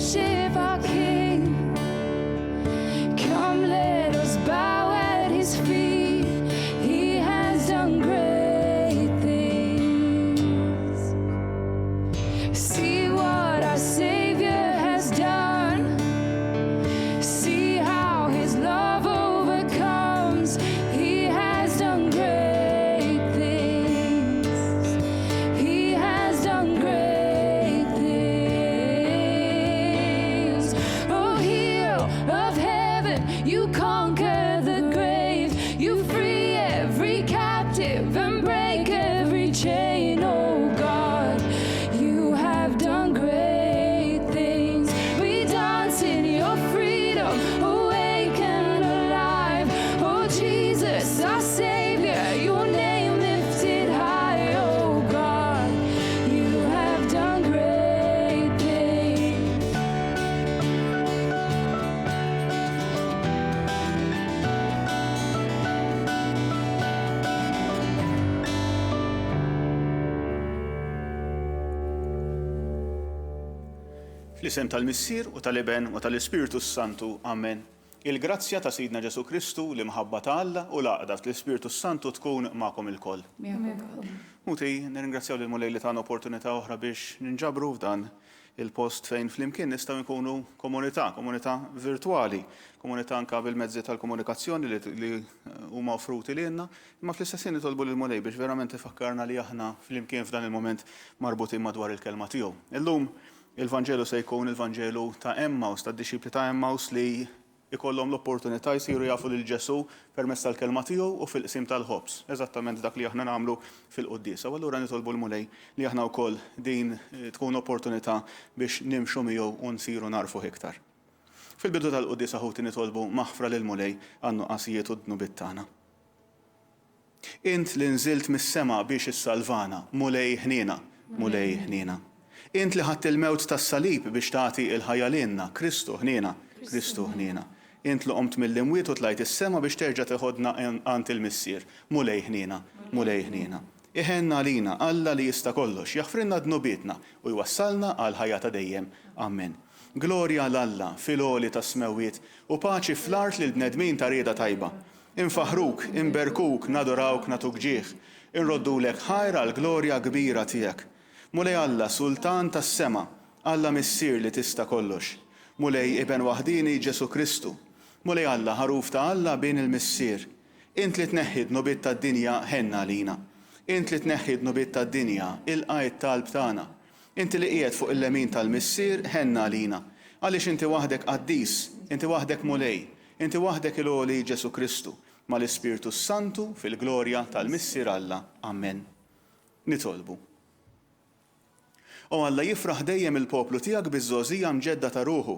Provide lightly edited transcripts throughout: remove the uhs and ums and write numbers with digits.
worship our King. Come, let us bow at his feet. He has done great things. See what our Savior has done. See how his love overcomes. He has done great things. He has done great things. Oh, hero of heaven, you conquer the grave. You free every captive and break every chain. Oh God, you have done great things. We dance in your freedom, awake and alive. Oh Jesus, our Savior, your name lifted high. Oh God, you have done great things. Fl-isem tal-Missier u tal-Iben u tal-Ispiritu Santu. Amen. Il-grazzja ta' Sidna Ġesu Kristu, l-imħabba ta' Alla u l-għaqda tal-Ispiritu Santu tkun magħkom ilkoll. Muti, nirringrazzjaw lil mulej li tagħna opportunità oħra biex ninġabru f'dan il-post fejn flimkien nistgħu nkunu komunità virtwali, komunità anke bil-mezzi tal-komunikazzjoni li huma offruti lilna, imma fl-istess ħin nitolbu lil mulej biex verament ifakkarna li aħna flimkien f'dan il-moment marbutin madwar il-kelma tiegħu. Illum il-Vanġelu se jkun il-Vanġelu ta' Emmaus, tad-dixxipli ta' Emmaus li ikollhom l-opportunità jsiru jafu lil Ġesu permezz tal-kelma tiegħu u fil-qsim tal-ħobs. Eżattament dak li aħna nagħmlu fil-Quddiesa. U allura nitolbu l-mulej li aħna wkoll din tkun opportunità biex nimxu miegħu u nsiru narfu iktar. Fil-bidu tal-Quddiesa ħuti nitolbu maħfra lil mulej għan-nuqqasijiet u d-dnubiet tagħna. Int li nżilt mis-sema biex issalvana, mulej ħniena, mulej ħniena. Int li ħadd il-mewt tas-salib biex tagħti il-ħajja lilna, Kristu ħniena, Kristu ħniena. Int li qomt mill-imwiet u tlajt is-sema biex terġa' tieħodna għand il-Missier, mulej ħniena, mulej ħniena. Iħenna għalina Alla li jista' kollox, jaħfrinna dnubietna u jwassalna għal ħajja ta' dejjem. Amen. Glorja l-Alla fil-għoli tas-smewiet u paċi fl-art lil bnedmin ta' rieda tajba. Infaħruk, inberkuk, nadorawk, natuk ġieħ, inroddulek ħajra l-glorja kbira tiegħek. Mulej Alla, Sultan tas-sema, Alla Missier li tista' kollox. Mulej Iben waħdini Ġesu Kristu. Mulej Alla, ħaruf ta' Alla bejn il-Missier. Int li tneħħid nubiet tad-dinja ħenna lina. Int li tneħħid nubiet tad-dinja il-qajt talb tagħna. Inti li qiegħed fuq il-lemin tal-Missier ħenna lina. Għaliex inti waħdek qaddis, inti waħdek mulej, inti waħdek il-għoli Ġesu Kristu, mal-Ispiritu Santu fil-glorja tal-Missier Alla. Amen. Nitolbu. U Alla jifraħ dejjem il-poplu tiegħek biż-żgħożija mġedda ta' ruħu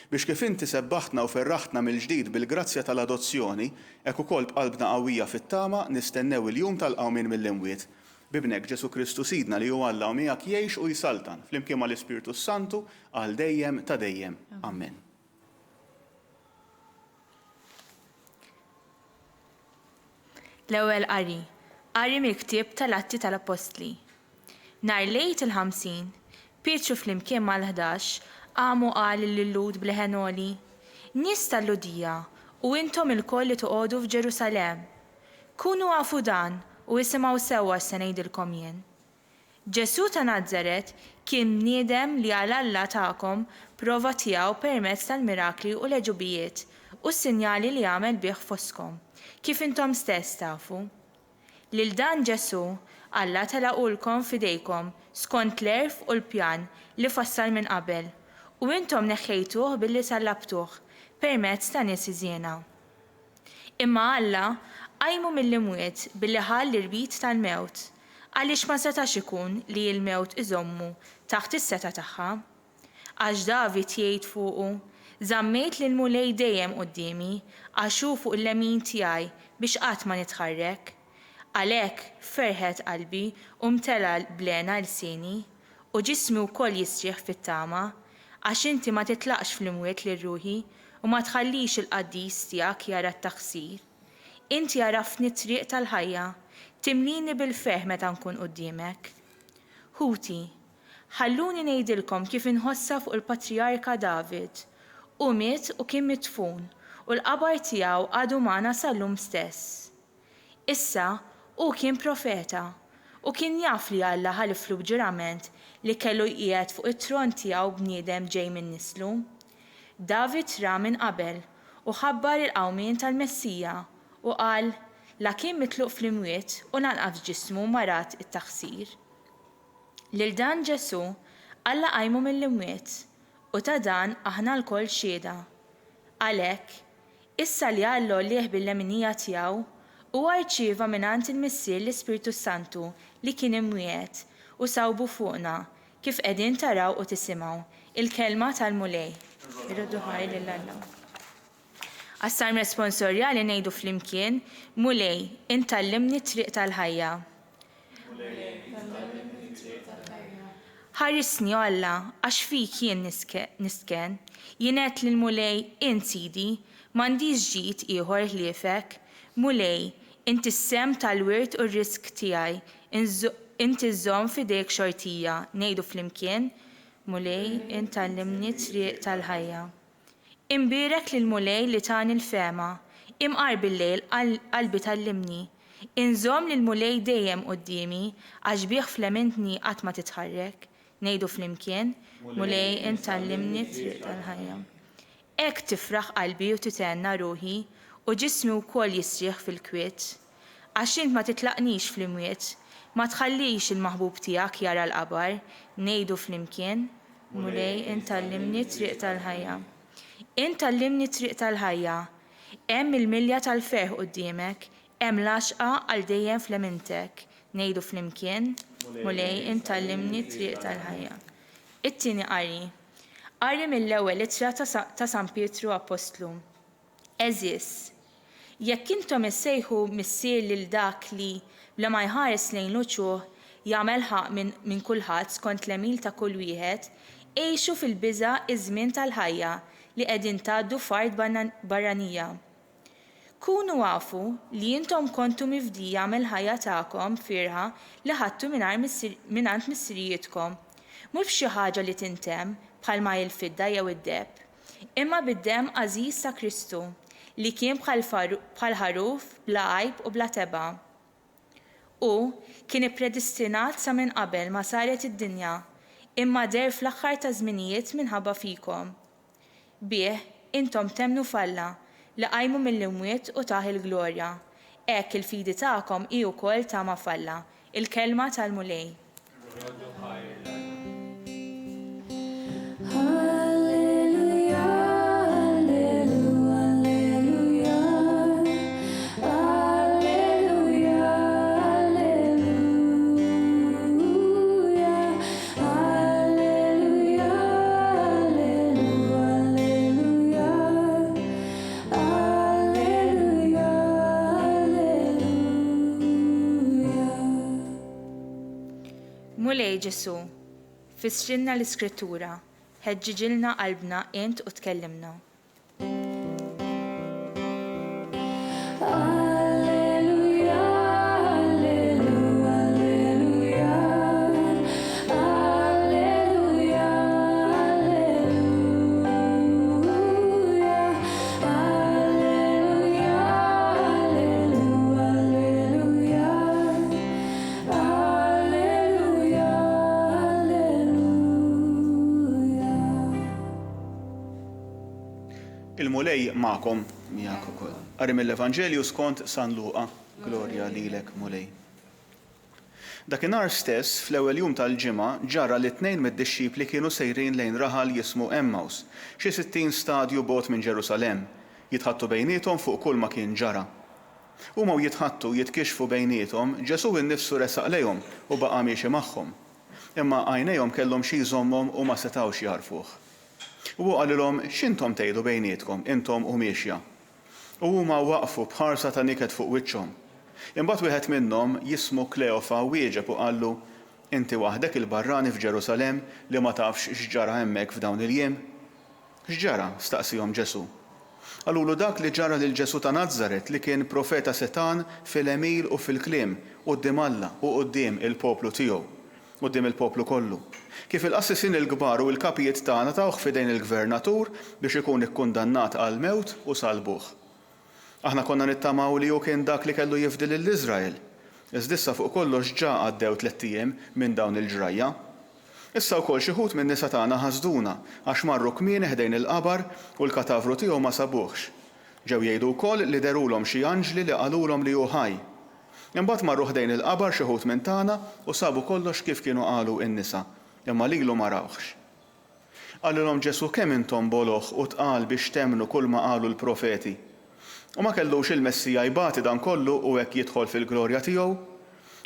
biex kif inti sebbaħtna u ferraħtna mill-ġdid bil-grazzja tal-adozzjoni, hekk ukoll b'qalbna qawwija fit-tama nistennew il-jum tal-qawmien mill-imwiet. Bibnek Ġesu Kristu Sidna li hu Alla u miegħek jgħix u jsaltan flimkien mal-Ispiritu Santu għal dejjem ta' dejjem. Amen. L-ewwel qari mill-ktieb tal-Atti tal-Apostli. Nhar lejt il-50, Pietru flimkien mal-11 qamu qal lil-Lud bl-Ħenoli: Nies tal-Ludija u intom il-koll li toqgħodu f'Ġerusalemm. Kunu għafu dan u isimgħu sewwa se ngħidilkom jien. Ġesu ta' Nażaret kien bniedem li għal Alla tagħkom prova tiegħu permezz tal-mirakli u l-eġubijiet u s-sinjali li għamel bih foskom, kif intom stess tafu. Lil dan Ġesu Alla telaqulkom f'idejkom skont l-erf u l-pjan li fassal minn qabel u intom neħħejtuh billi sallabtuh permezz ta' nies iżjena. Imma Alla qajmu mill-imwiet billi ħall l-irbit tal-mewt għaliex ma setax ikun li l-mewt iżommu taħt is-seta tagħha. Għax David jgħid fuqu: Żammejt lil mulej dejjem qudiemi għax hu fuq il-lemin tiegħi biex qatt ma nitħarrek. Għalhekk ferħet qalbi u mtela blena lsieni u ġismi wkoll jisrieħ fit-tama għax inti ma titlaqx fl-imwiet lil ruħi u ma tħallix il-qaddis tiegħek jara t-taħsir. Inti jarafni t-triq tal-ħajja, timlini bil-ferħ meta nkun quddiemek. Ħuti, Ħalluni ngħidilkom kif inħossa fuq il-Patriarka David. U miet u kien mitfun u l-qabar tiegħu għadu magħna sal-lum stess. Issa u kien profeta u kien jaf li Alla ħaliflu b'ġurament li kellu jqiegħed fuq it-tron tiegħu bniedem ġej minn nislu. David ra minn qabel u ħabbar il-qawmien tal-Messija u qal la kien mitluq fl-imwiet u lanqas ġismu marat it-taħsir. Lil dan Ġesu Alla qajmu mill-imwiet u ta' dan aħna lkoll xhieda. Għalhekk, issa li Alla llieħ bil-leminija tiegħu huwa rċieva mingħand il-Missier l-Ispiritu Santu li kien imwiet u sawbu fuqna kif qegħdin taraw u tisimgħu il-kelma tal-mulej. Irroddu ħaj lil Alla. Għas-salm responsorjali ngħidu flimkien mulej intallimni t-triq tal-ħajja. Ħarisni Alla għax fik jien nisken, jien qed lil mulej int Sidi m'għandix ġid ieħor ħliefek, mulej inti s-sem tal-wirt u r-risk tiegħi, inti żżomm f'idejk xortija, ngħidu flimkien mulej intallimni t-triq tal-ħajja. Imbirek lil mulej li tani l-fema, imqar bil-lejl qalbi tallimni, inżomm lil mulej dejjem qudiemi għax bih flemintni qatt ma titħarrek, ngħidu flimkien mulej intallimni t-triq tal-ħajja. Hekk tifraħ qalbi u titenna ruħi u ġismi wkoll jisrieħ fil-kwiet. Għax int ma titlaqnix fl-imwiet, ma tħallix il-maħbub tiegħek jara l-qabar, ngħidu flimkien mulej intallimni t-triq tal-ħajja. Intallimni t-triq tal-ħajja, hemm il-milja tal-ferħ quddiemek, hemm l-għaxqa għal dejjem flemintek, ngħidu flimkien mulej intallimni t-triq tal-ħajja. It-tieni qari mill-ewwel ittra ta' San Pietru Apostlu. Eżis, jekk intom issejħu missier lil dak li bla ma jħares lejn l-uċuħ jagħmel ħaq minn kulħadd skont l-emil ta' kull wieħed, għejxu fil-biża' iż-żmien tal-ħajja li qegħdin tgħaddu f'art barranija. Kunu għafu li intom kontu mifdija mill-ħajja tagħkom firħa li ħadtu mingħand missirijietkom, mhux xi ħaġa li tintemm bħalma il-fidda jew id-deb, imma bid-demm għażiż ta' Kristu li kien bħal ħaruf bla għajb u bla teba. U kien ippredestinat sa minn qabel ma saret id-dinja, imma der fl-aħħar ta' żminijiet minħabba fikom. Bih intom temnu falla li qajmu mill-imwiet u taħ il-glorja. Hekk il-fidi tagħkom hi wkoll tama falla, il-kelma tal-mulej. Mulej Ġesu, fissrinna l-Iskrittura, ħeġġiġilna qalbna int u tkellimna. Il-mulej ma'kom miegħek ukoll. Qari mill-Evanġelju skont San Luqa, glorja lilek mulej. Dakinhar stess fl-ewwel jum tal-ġimgħa ġara li tnejn mid-dixxipli kienu sejrin lejn raħal jismu Emmaus, xi 60 stadju bogħod minn Ġerusalemm, jitħattu bejniethom fuq kull ma kien ġara. Huma jitħattu jitkixfu bejniethom, Ġesu innifsu resaq lejhom u baqa' miexi magħhom. Imma għajnejhom kellhom xi jżommhom u ma setgħux jarfuh. U għalilhom x'intom tgħidu bejnietkom, intom u miexja. U huma waqfu bħarsa ta' niket fuq wiċċhom. Imbagħad wieħed minnhom jismu Kleofa wieġeb u qallu: Inti waħdek il-barrani f'Ġerusalemm li ma tafx x'ġara hemmhekk f'dawn il-jiem? X'ġara? Staqsihom Ġesu. Qalulu dak li ġara lil Ġesu ta' Nażaret li kien profeta setan fil-emil u fil-kliem quddiem Alla u quddiem il-poplu tiegħu. quddiem il-poplu kollu. Kif il-qassisin il-kbar u l-kapijiet tagħna tawh f'idejn il-gvernatur biex ikun ikkundannat għal mewt u salbuh. Aħna konna nittamaw li hu kien dak li kellu jifdi lill-Iżrael. Iżda issa fuq kollox ġa għaddew 3 ijiem minn dawn il-ġrajja. Issa wkoll xi ħud minn nisa tagħna ħasduna għax marru kmieni ħdejn il-qabar u l-katavru tiegħu ma sabuhx. Ġew jgħidu wkoll li derulhom xi anġli li qalulhom li hu ħaj. Imbagħad marru ħdejn il-qabar xi ħud minn tagħna u sabu kollox kif kienu qalu n-nisa, imma lilu ma rawhx. Qalulhom Ġesu kemm intom boloħ u tqal biex temnu kull ma qalu l-profeti. U ma kellux il-Messija jbati dan kollu u hekk jidħol fil-glorja tiegħu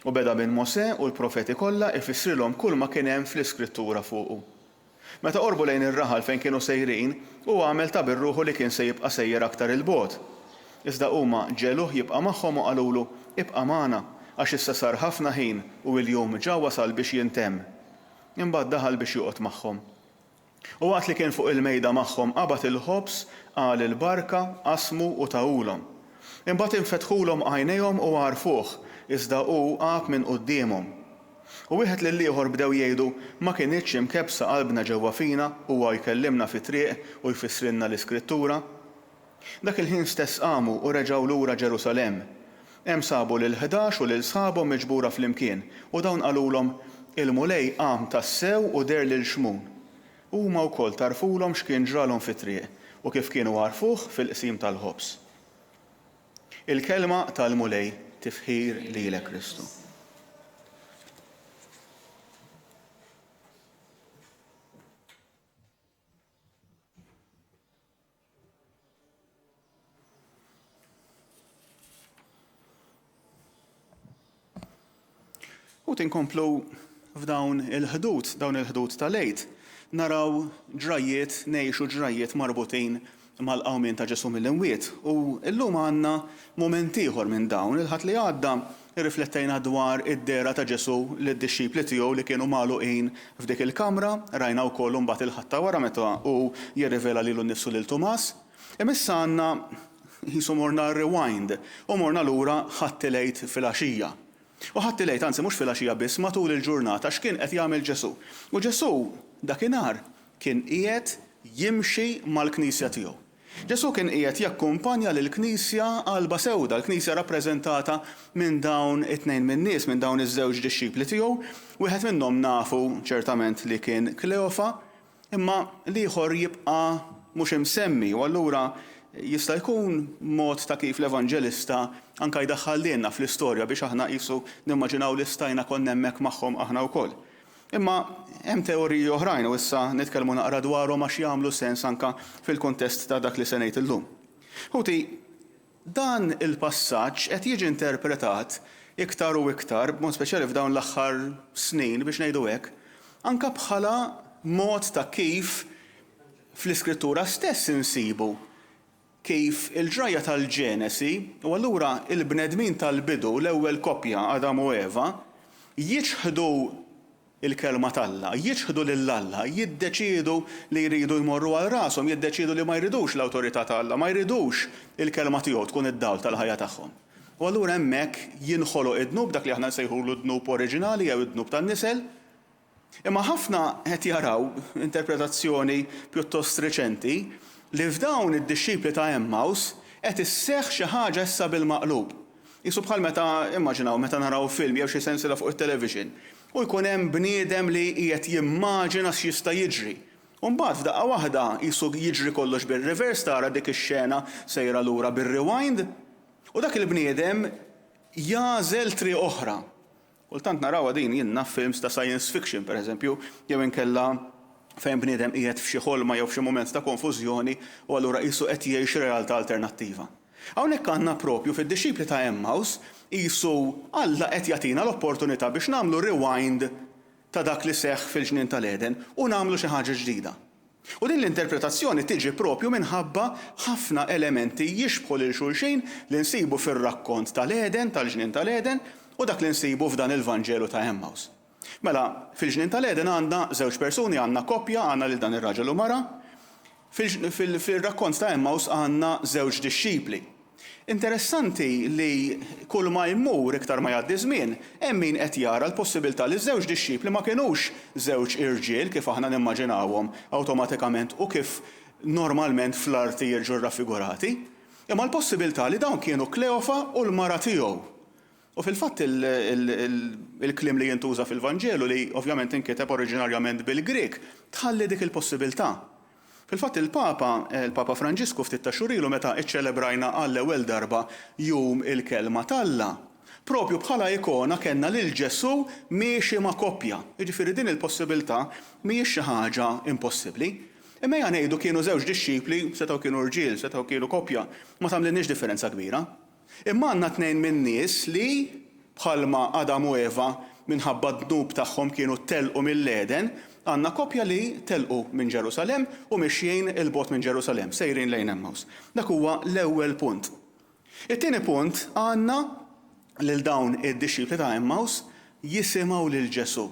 u beda minn Mosè u l-profeti kollha ifissrilhom kull ma kien hemm fl-Iskrittura fuqu. Meta qorbu lejn ir-raħal fejn kienu sejrin, huwa għamel ta' birruħu li kien se jibqa' sejjer aktar il-bogħod. Iżda huma ġeluh jibqa' magħhom u qalulu ibqa' magħna għax issa sar ħafna ħin u l-jum ġa wasal biex jintemm. Imbagħad daħal biex joqgħod magħhom. U waqt li kien fuq il-mejda magħhom qabad il-ħobs qal il-barka, qasmu u tawulhom. Imbagħad infetħulhom għajnejhom u għarfuh, iżda hu qab minn qudiemhom. U wieħed lil ieħor bdew jgħidu ma kinitx imkebsa qalbna ġewwa fina huwa jkellimna fit-triq u jfissrilna l-Iskrittura. Dak il-ħin stess qamu u reġgħu lura Ġerusalemm. Hemm sabu lil 11 u lil sħabhom miġbura flimkien u dawn qalulhom il-mulej qam tassew u der lil xmun. Huma wkoll tarfulhom x'kien ġralhom fit-triq u kif kienu għarfuh fil-qsim tal-ħobs. Il-kelma tal-mulej tifħir lilek Kristu. U tinkomplu f'dawn il-ħdud tal-lejt, naraw ġrajiet, ngħixu ġrajiet marbutin mal-qawmien ta' Ġesu mill-imwiet. U llum għandna mument ieħor minn dawn, il-ħadd li għadda irriflettejna dwar id-dera ta' Ġesu lid-dixxipli tiegħu li kienu magħluqin f'dik il-kamra, rajna wkoll imbagħad il-ħadd ta' wara meta hu jirrivela lilu nnifsu lil Tumas. Imissa għandna qisu morna rewind u morna lura ħattilejt fil-għaxija. U ħattilejt anzi mhux fil-għaxija biss matul il-ġurnata x'kien qed jagħmel Ġesu. U Ġesu dakinhar kien qiegħed jimxi mal-Knisja tiegħu. Ġesu kien qiegħed jakkumpanja lill-Knisja qalba sewda, l-Knisja rappreżentata minn dawn it-tnejn min-nies, minn dawn iż-żewġ dixxipli tiegħu, wieħed minnhom nafu ċertament li kien Kleofa, imma l-ieħor jibqa' mhux imsemmi u allura jista' jkun mod ta' kif l-Evanġelista anke jdaħħallilna fl-istorja biex aħna qisu nimmaġinaw li stajna konna hemmhekk magħhom aħna wkoll. Imma hemm teoriji oħrajn u issa nitkellmu naqra dwarhom għax jagħmlu sens anke fil-kuntest ta' dak li se ngħid illum. Ħuti, dan il-passaġġ qed jiġi interpretat iktar u iktar, b'mod speċjali f'dawn l-aħħar snin biex ngħidu hekk, anke bħala mod ta' kif fl-Iskrittura stess insibu kif il-ġrajja tal-Ġenesi u allura il-bnedmin tal-bidu l-ewwel koppja Adam u Eva jiġħdu il-kelma tal-Alla, jiġħdu lill-Alla, jiddeċiedu li jridu jmorru għal rashom, jiddeċiedu li ma jridux l-awtorità tal-Alla, ma jridux il-kelma tiegħu tkun id-dawl tal-ħajja tagħhom. U allura hemmhekk jinħoloq id-dnub dak li aħna nsejħulu d-dnub oriġinali jew id-dnub tan-nisel. Imma ħafna qed jaraw interpretazzjoni pjuttost reċenti li f'dawn id-dixxipli ta' Emmaus qed isseħħ xi ħaġa issa bil-maqlub. Isu bħal meta immaġinaw meta naraw film jew xi sensiela fuq it-television u jkun hemm bniedem li qiegħed jimmaġina x'jista' jiġri. U mbagħad f'daqqa waħda qisu jiġri kollox bir-reverse tara dik ix-xena sejra lura bir-rewind u dak il-bniedem jażel triq oħra. Kultant narawha din jiena films ta' science fiction pereżempju jew inkella fejn bniedem qiegħed f'xi ħolma jew f'xi mument ta' konfużjoni u allura qisu qed jgħix realtà alternattiva. Hawnhekk għandna propju fid-dixxipli ta' Emmaus qisu Alla qed jagħtina l-opportunità biex nagħmlu rewind ta' dak li seħħ fil-ġnien tal-Eden u nagħmlu xi ħaġa ġdida. U din l-interpretazzjoni tiġi propju minħabba ħafna elementi jixbħu lil xulxin li nsibu fir-rakkont tal-Eden, tal-ġnien tal-Eden u dak li nsibu f'dan il-Vanġelu ta' Emmaus. Mela, fil-ġnien tal-Eden għandna żewġ persuni, għandna koppja, għandna lil dan ir-raġel u mara. Fil-rakkont ta' Emmaus għandna żewġ dixxipli. Interessanti li kull ma jmur iktar ma jgħaddi żmien, hemm min qed jara l-possibilità li żewġ dixxipli ma kinux żewġ irġiel kif aħna nimmaġinawhom awtomatikament u kif normalment fl-arti jiġu raffigurati, imma l-possibilità li dawn kienu Kleofa u l-mara tiegħu. U fil-fatt il-klim li jintuża fil-Vanġelu li ovvjament inkiteb oriġinarjament bil-Grek tħalli dik il-possibilità. Fil-fatt il-Papa Franġisku ftit ta' xurilu meta iċċelebrajna għall-ewwel darba jum il-kelma tal-Alla. Propju bħala ikona kellna lil Ġesu miexi ma' koppja. Jiġifieri din il-possibilità mhijiex xi ħaġa impossibbli. Imma ngħidu kienu żewġ dixxipli, setgħu kienu rġiel, setgħu kienu koppja, ma tagħmlilniex differenza kbira. Imma għandna tnejn minn nies li bħalma Adam u Eva minħabba d-dnub tagħhom kienu telqu mill-Eden, għandna koppja li telqu minn Ġerusalem u mixjin il-bot minn Ġerusalem, sejrin lejn Emmaus. Dak huwa l-ewwel punt. It-tieni punt għandna lil dawn id-dixxipli ta' Emmaus jisimgħu lil Ġesu.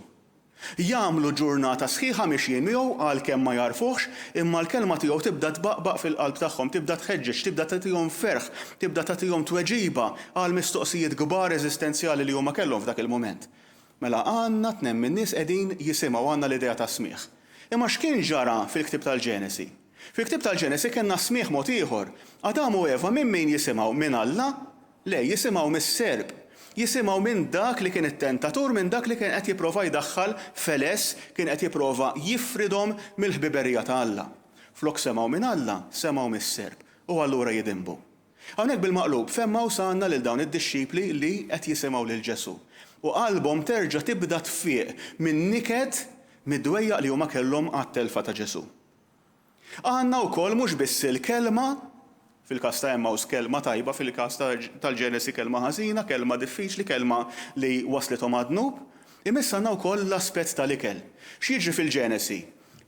Jagħmlu ġurnata sħiħa mixjin miegħu għalkemm ma jarfuhx, imma l-kelma tiegħu tibda tbaqbaq fil-qalb tagħhom, tibda tħeġġeġ, tibda tagħtihom ferħ, tibda tagħtihom tweġiba għal mistoqsijiet kbar eżistenzjali li huma kellhom f'dak il-mument. Mela għandna tnejn min nies qegħdin jisimgħu għandna l-idea ta' smigħ. Imma x'kien ġara fil-ktieb tal-Ġenesi? Fil-ktieb tal-Ġenesi kellna smigħ mod ieħor. Adam u Eva minn min jisimgħu? Minn Alla? Le, jisimgħu mis-serb. Jisimgħu minn dak li kien it-tentatur, minn dak li kien qed jipprova jdaħħal feles, kien qed jipprova jiffridhom mill-ħbiberija ta' Alla. Flok semgħu minn Alla, semgħu mis-serb. U allura jidimbu. Hawnhekk bil-maqlub femmaw sanna lil dawn id-dixxipli li qed jisimgħu lil Ġesu. U qalbhom terġa' tibda tfieq minn niked mid-dwejjaq li huma kellhom għat-telfa ta' Ġesu. Għandna wkoll mhux biss il-kelma, fil-każ ta' Emmaus kelma tajba, fil-każ tal-Ġenesi kelma ħażina, kelma diffiċli, kelma li waslithom għad-dnub, imissa għandna wkoll l-aspett tal-ikel. X'jiġri fil-Ġenesi?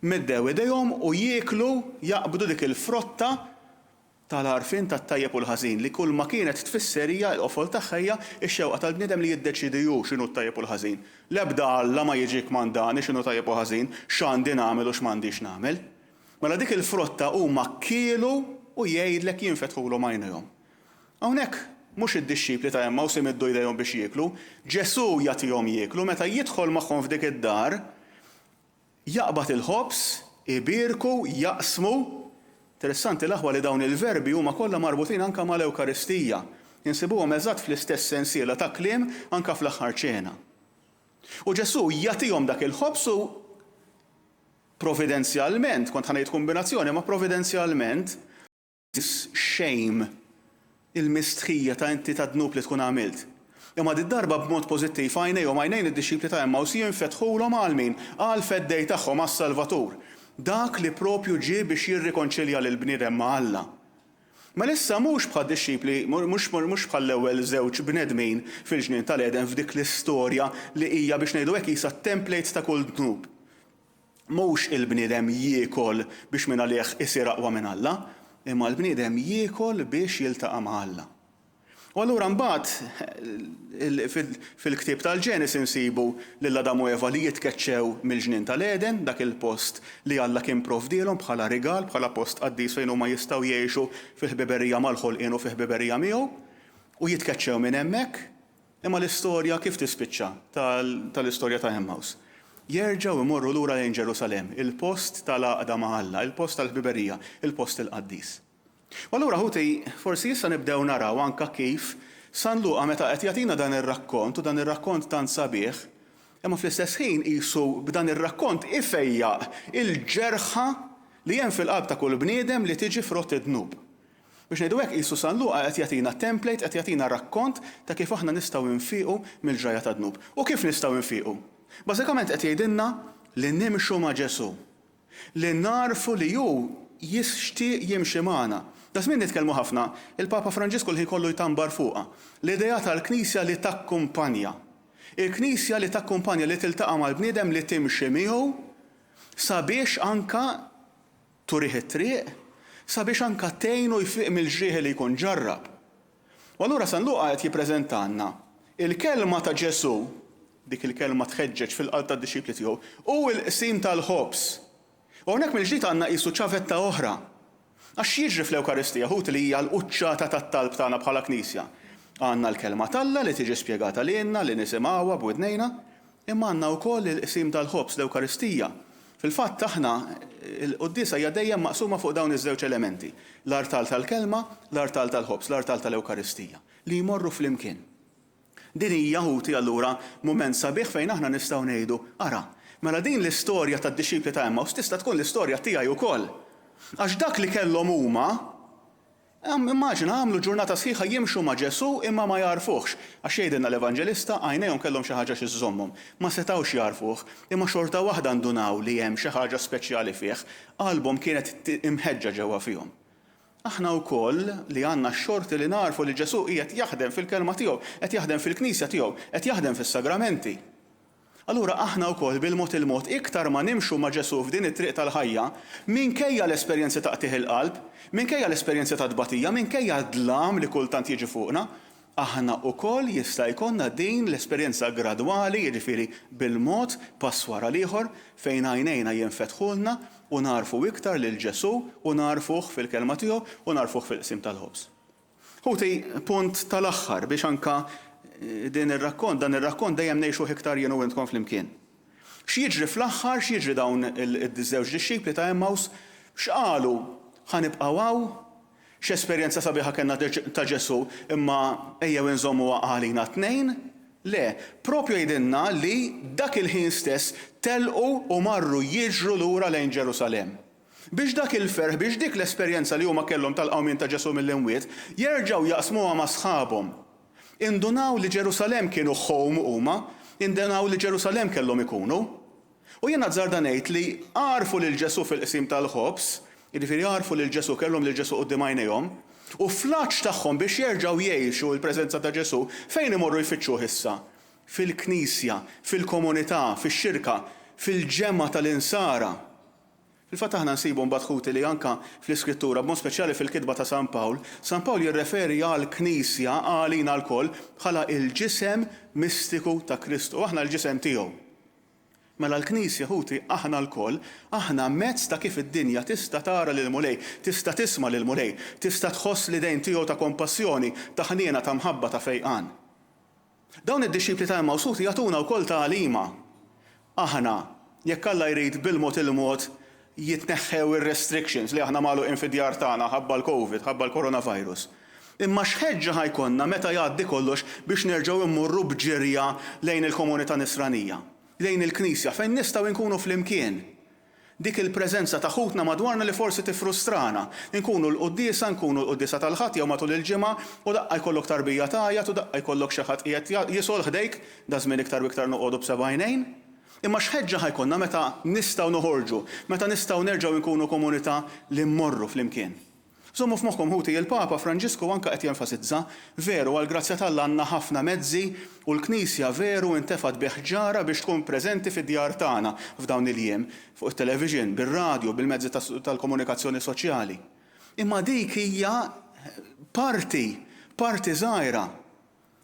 Middew idejhom u jieklu jaqbdu dik il-frotta tal-għarfien tat-tajjeb u l-ħażin li kull ma kienet tfisserija l-qofol tagħha ix-xewqa tal-bniedem li jiddeċidiju x'inhu t-tajjeb u l-ħażin. L-ebda Alla ma jiġik mandani x'inhu tajjeb u ħażin, x'għandi nagħmel u x'm'għandix nagħmel. Mela dik il-frotta huma kielu u jgħidlek jinfetħulhom għajnejhom. Hawnhekk mhux id-dixxipli ta' Emmaus imiddu jdejhom biex jieklu, Ġesu jagħtihom jieklu meta jidħol magħhom f'dik id-dar, jaqbad il-ħobs, ibirku, jaqsmu. Interessanti l-aħwa li dawn il-verbi huma kollha marbutin anke mal-Ewkaristija. Insibuhom eżatt fl-istess sensiela ta' kliem anke fl-aħħar ċena. U Ġesu jagħtihom dak il-ħobs u providenzjalment, kont ħanejt kombinazzjoni, ma providenzjalment shame il-mistħija ta' inti ta' dnub li tkun għamilt. Imma darba b'mod pożittiv għajnejhom għajnejn id-dixxipli ta' Emmaus jinfetħulhom għal min għal feddej tagħhom għas-Salvatur. Dak li propju ġie biex jirrikonċilja lil bniedem ma' Alla. Ma issa mhux bħal dixxipli, mhux bħal l-ewwel żewġ bnedmin fil-ġnien tal-Eden f'dik l-istorja li hija biex ngħidu hekk isa template ta' kull dnub. Mhux il-bniedem jiekol biex minn għalih isir aqwa minn Alla, imma l-bniedem jiekol biex jiltaqa' ma' Alla. U allura mbagħad fil-ktieb tal-Ġenesi nsibu lil Adam u Eva li jitkeċċew mill-ġnien tal-Eden, dak il-post li Alla kien provdilhom bħala rigal, bħala post qaddis fejn huma jistgħu jgħixu fil-ħbiberija mal-ħolqien u fil-ħbiberija miegħu, u jitkeċċew minn hemmhekk, imma l-istorja kif tispiċċa tal-istorja ta' Emmaus. Jerġgħu imorru lura lejn Ġerusalem, il-post tal-għaqda ma' Alla, il-post tal-ħbiberija, il-post il-qaddis. U allura ħuti, forsi issa nibdew naraw anke kif San Luqa meta qed jagħtina dan ir-rakkont u dan ir-rakkont tant sabiħ, imma fl-istess ħin qisu b'dan ir-rakkont ifejjaq il-ġerħa li hemm fil-qalb ta' kull bniedem li tiġi frott id-dnub. Biex ngħidu hekk qisu San Luqa qed jagħtina template, qed jagħtina rakkont ta' kif aħna nistgħu nfiequ mill-ġrajja ta' dnub. U kif nistgħu nfiequ? Bażikament qed jgħidilna li nimxu ma' Ġesu, li narfu li hu jixtieq jimxi magħna. Da żmien nitkellmu ħafna, il-Papa Franġisku li jkollu jtambar fuqha. L-idea tal-Knisja li takkumpanja. Il-Knisja li takkumpanja li tiltaqa' mal-bniedem li timxi miegħu sabiex anka turih it-triq, sabiex anka tgħinu jfiq mill-ġrieħ li jkun ġarrab. U allura San Luqa qed jippreżentanna il-kelma ta' Ġesu, dik il-kelma tħeġġeġ fil-qalb tad-dixxipli tiegħu, u l-qsim tal-ħobs. U hawnhekk mill-ġdid għandna qisu ċavetta oħra. Għax jiġri fl-Ewkaristija ħut li hija l-quċċata tat-talb tagħna bħala Knisja. Għandna l-kelma talla li tiġi spjegata lilna li nisimgħuha b'widnejna, imma għandna wkoll il-qsim tal-ħobs l-Ewkaristija. Fil-fatt aħna l-Quddiesa hija dejjem maqsuma fuq dawn iż-żewġ elementi, l-artal tal-kelma, l-artal tal-ħobs, l-artal tal-Ewkaristija, li jmorru flimkien. Din hija ħuti allura mument sabiħ fejn aħna nistgħu ngħidu, ara, mela din l-istorja tad-dixxipli ta' Emmaus tista' tkun l-istorja tiegħi wkoll. Għax dak li kellhom huma, immaġina għamlu ġurnata sħiħa jimxu ma' Ġesu imma ma jarfuhx. Għax jgħidilna l-Evanġelista għajnejhom kellhom xi ħaġa xi żommhom. Ma setgħux jarfuh, imma xorta waħda ndunaw li hemm xi ħaġa speċjali fih, qalbhom kienet imħeġġa ġewwa fihom. Aħna wkoll li għandna x-xorti li narfu li Ġesu qiegħed jaħdem fil-kelma tiegħu, qed jaħdem fil-Knisja tiegħu, qed jaħdem fis-sagramenti. Allura aħna wkoll bil-mod il-mod iktar ma nimxu ma' Ġesu f'din it-triq tal-ħajja, minkejja l-esperjenzi ta' qtieħ il-qalb, minkejja l-esperjenzi ta' tbatija, minkejja d-dlam li kultant jiġi fuqna, aħna wkoll jista' jkollna din l-esperjenza gradwali, jiġifieri bil-mod pass wara l-ieħor fejn għajnejna jinfetħulna u narfu iktar lil Ġesu u narfuh fil-kelma tiegħu u narfuh fil-qsim tal-ħobs. Ħuti punt tal-aħħar biex anka dan ir-rakkont dejjem ngħixu iktar jien u intkom flimkien. X'jiġri fl-aħħar, x'jiġri dawn iż-żewġ dixxipli ta' Emmaus, x'qalu ħanibqgħu hawn, x'esperjenza sabiħa kellna ta' Ġesu imma ejjew inżommuha għalina tnejn? Le, propju jgħidilna li dak il-ħin stess telqu u marru jiġru lura lejn Ġerusalemm. Biex dak il-ferħ, biex dik l-esperjenza li huma kellhom tal-qawmien ta' Ġesu mill-imwiet, jerġgħu jaqsmuha ma' sħabhom. Indunaw li Ġerusalem kienu home huma, indunaw li Ġerusalem kellhom ikunu. U jiena żarda ngħid li għarfu lil Ġesu fil-qsim tal-ħobs, jiġifieri għarfu lil Ġesu kellhom lil Ġesu quddiem għajnejhom, u fl-għaġġ tagħhom biex jerġgħu jgħixu l-preżenza ta' Ġesu fejn imorru jfittxuh issa? Fil-Knisja, fil-komunità, fix-xirka, fil-ġemma tal-insara. Fil-fatt aħna nsibu mbagħad ħuti li anke fl-Iskrittura, b'mod speċjali fil-kitba ta' San Pawl jirreferi għal Knisja għalina lkoll bħala il-ġisem mistiku ta' Kristu, aħna l-ġisem tiegħu. Mela l-Knisja ħuti aħna lkoll, aħna mezz ta' kif id-dinja tista' tara lil mulej, tista' tisma' lil mulej, tista' tħoss l-idejn tiegħu ta' kompassjoni, ta' ħniena ta' mħabba ta' fejqan. Dawn id-dixxipli ta' Emmaus ħuti jagħtuna wkoll tagħlima. Aħna jekk Alla jrid bil-mod il-mod jitneħħew ir-restrictions li aħna magħluqin fid-djar tagħna ħabba l-COVID, ħabba l-coronavirus. Imma x'ħeġġa ħajkonna meta jgħaddi kollox biex nerġgħu immorru bġirja lejn il-komunità Nisranija, lejn il-Knisja fejn nistgħu nkunu flimkien. Dik il-preżenza ta' ħutna madwarna li forsi tifrustrana. Nkunu l-Quddiesa, nkunu l-Quddiesa tal-ħadd jew matul il-ġimgħa u daqqa jkollok tarbija tajjat u daqqa jkollok xi ħadd qiegħed jisolħ ħdejk, da żmien iktar u iktar noqogħdu b'seba' għajnejn. Imma x'ħeġġa ħajkonna meta nistgħu noħorġu, meta nistgħu nerġgħu nkunu komunità li mmorru flimkien. Żommu f'moħħkom ħuti il-Papa Franġisku anke qed jenfasizza veru għal grazzja tal-Alla għandna ħafna mezzi u l-Knisja veru intefat biħġara biex tkun preżenti fid-djar tagħna f'dawn il-jiem fuq it-television, bir-radju, bil-mezzi tal-komunikazzjoni soċjali. Imma dik hija parti żgħira.